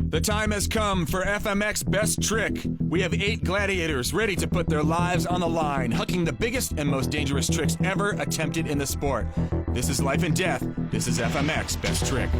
The time has come for FMX Best Trick. We have 8 gladiators ready to put their lives on the line, hucking the biggest and most dangerous tricks ever attempted in the sport. This is life and death. This is FMX Best Trick.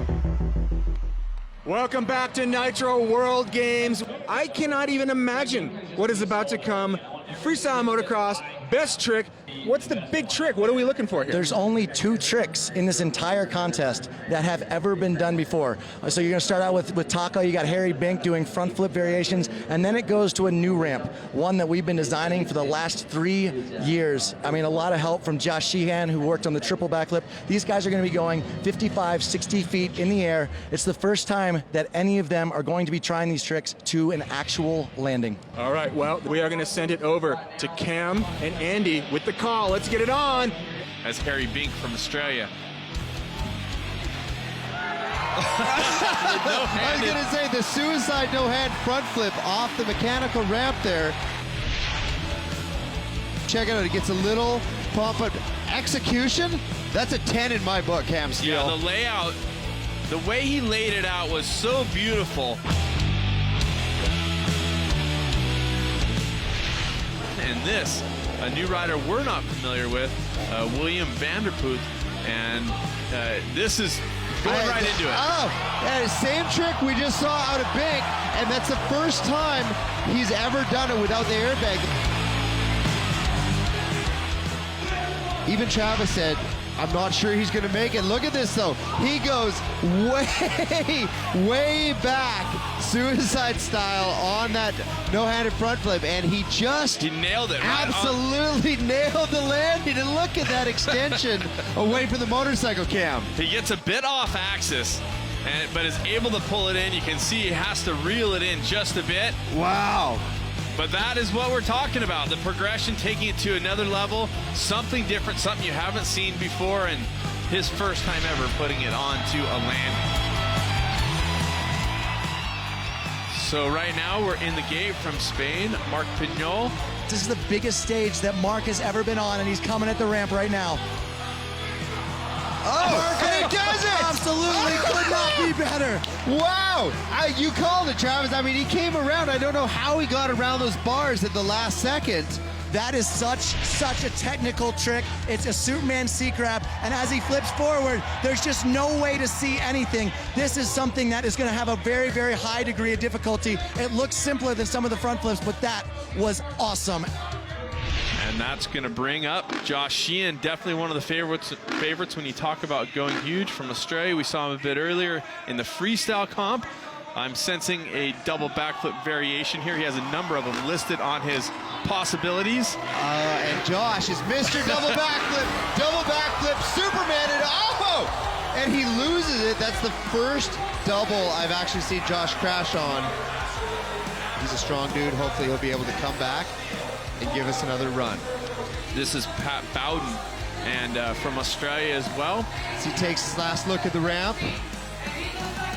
Welcome back to Nitro World Games. I cannot even imagine what is about to come. Freestyle motocross, best trick. What's the big trick? What are we looking for here? There's only 2 tricks in this entire contest that have ever been done before. So you're going to start out with Taco. You got Harry Bink doing front flip variations, and then it goes to a new ramp, one that we've been designing for the last 3 years. I mean, a lot of help from Josh Sheehan, who worked on the triple backflip. These guys are going to be going 55, 60 feet in the air. It's the first time that any of them are going to be trying these tricks to an actual landing. All right, well, we are going to send it over to Cam and Andy with the call. Let's get it on. As Harry Bink from Australia. I was going to say the suicide no-hand front flip off the mechanical ramp there. Check it out, it gets a little pump, but execution, that's a 10 in my book, Cam Steele. Yeah, the layout, the way he laid it out was so beautiful. And this, a new rider we're not familiar with, William Vanderpoot, and this is going right into it. Oh, yeah, same trick we just saw out of Bink, and that's the first time he's ever done it without the airbag. Even Travis said, I'm not sure he's going to make it. Look at this, though. He goes way back, suicide style on that no-handed front flip, and he nailed it. Absolutely nailed the landing. And look at that extension away from the motorcycle, Cam. He gets a bit off axis, but is able to pull it in. You can see he has to reel it in just a bit. Wow. But that is what we're talking about, the progression, taking it to another level, something different, something you haven't seen before, and his first time ever putting it onto a landing. So right now we're in the gate from Spain, Marc Pignol. This is the biggest stage that Mark has ever been on, and he's coming at the ramp right now. Oh, and he does it! Absolutely could not be better. Wow, you called it, Travis. I mean, he came around. I don't know how he got around those bars at the last second. That is such a technical trick. It's a Superman C-crab, and as he flips forward, there's just no way to see anything. This is something that is going to have a very, very high degree of difficulty. It looks simpler than some of the front flips, but that was awesome. And that's going to bring up Josh Sheehan, definitely one of the favorites when you talk about going huge from Australia. We saw him a bit earlier in the freestyle comp. I'm sensing a double backflip variation here. He has a number of them listed on his possibilities. And Josh is Mr. Double backflip, Superman, and oh! And he loses it. That's the first double I've actually seen Josh crash on. He's a strong dude. Hopefully he'll be able to come back and give us another run. This is Pat Bowden, and from Australia as well. As he takes his last look at the ramp.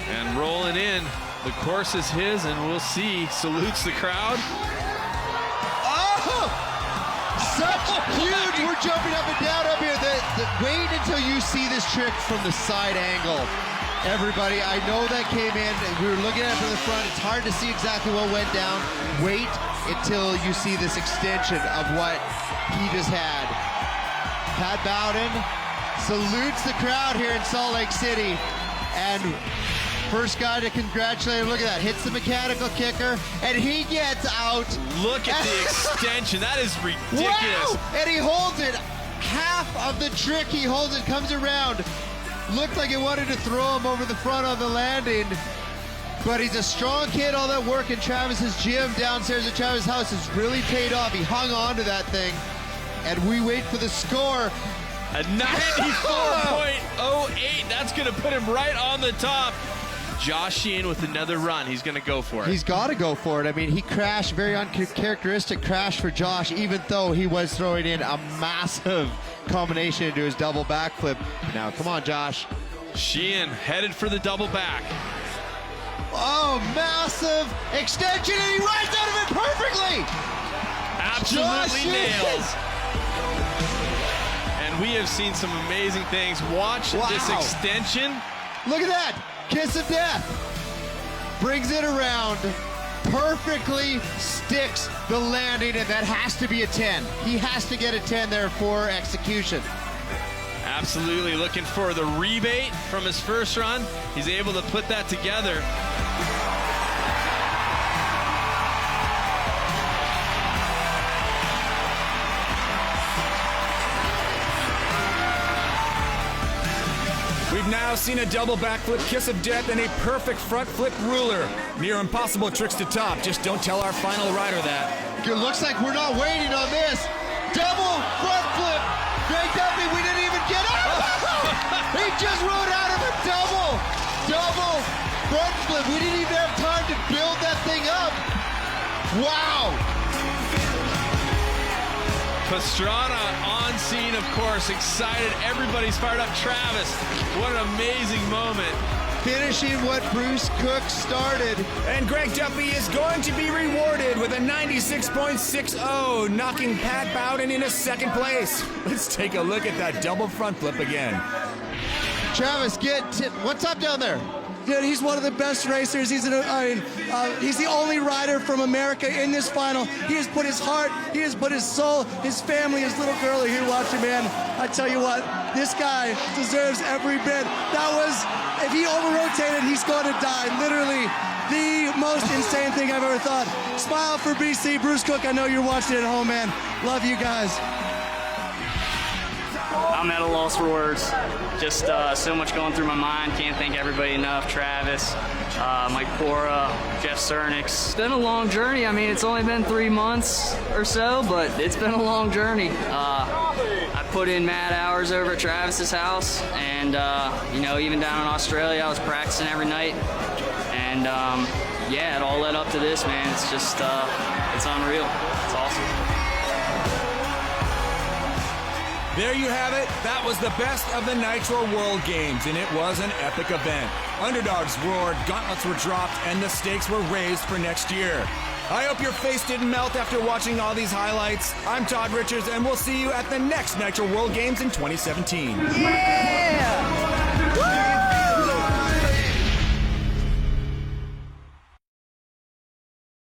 And rolling in, the course is his, and we'll see. Salutes the crowd. Oh! Such huge, we're jumping up and down up here. Wait until you see this trick from the side angle. Everybody, I know that came in, we were looking at it from the front. It's hard to see exactly what went down. Wait until you see this extension of what he just had. Pat Bowden salutes the crowd here in Salt Lake City. And first guy to congratulate him, look at that, hits the mechanical kicker, and he gets out. Look at the extension, that is ridiculous. Wow! And he holds it, half of the trick he holds it, comes around. Looked like he wanted to throw him over the front on the landing, but he's a strong kid. All that work in Travis's gym downstairs at Travis' house has really paid off. He hung on to that thing, and we wait for the score. A 94.08, that's gonna put him right on the top. Josh Sheehan with another run, he's gonna go for it. He's gotta go for it. I mean, he crashed, very uncharacteristic crash for Josh, even though he was throwing in a massive combination into his double backflip. Now, come on, Josh. Sheehan headed for the double back. Oh, massive extension, and he rides out of it perfectly! Absolutely nails. And we have seen some amazing things. Watch this extension. Look at that, kiss of death. brings it around, perfectly sticks the landing, and that has to be a 10. He has to get a 10 there for execution. Absolutely looking for the rebate from his first run. He's able to put that together. We've now seen a double backflip kiss of death and a perfect front flip ruler. Near impossible tricks to top. Just don't tell our final rider that. It looks like we're not waiting on this. Double front flip. Greg Duffy, we didn't even get up. He just rode out of a double front flip. We didn't even have time to build that thing up. Wow. Pastrana on scene, of course, excited. Everybody's fired up. Travis, what an amazing moment. Finishing what Bruce Cook started. And Greg Duffy is going to be rewarded with a 96.60, knocking Pat Bowden into second place. Let's take a look at that double front flip again. Travis, what's up down there? Dude, he's one of the best racers. He's the only rider from America in this final. He has put his heart, he has put his soul, his family, his little girl are here watching, man. I tell you what, this guy deserves every bit. That was, if he over-rotated, he's going to die. Literally the most insane thing I've ever thought. Smile for BC. Bruce Cook, I know you're watching at home, man. Love you guys. I'm at a loss for words. Just so much going through my mind. Can't thank everybody enough. Travis, Mike Pora, Jeff Cernick. It's been a long journey. I mean, it's only been 3 months or so, but it's been a long journey. I put in mad hours over at Travis's house, and even down in Australia, I was practicing every night. And yeah, it all led up to this, man. It's just, it's unreal. It's awesome. There you have it. That was the best of the Nitro World Games, and it was an epic event. Underdogs roared, gauntlets were dropped, and the stakes were raised for next year. I hope your face didn't melt after watching all these highlights. I'm Todd Richards, and we'll see you at the next Nitro World Games in 2017. Yeah!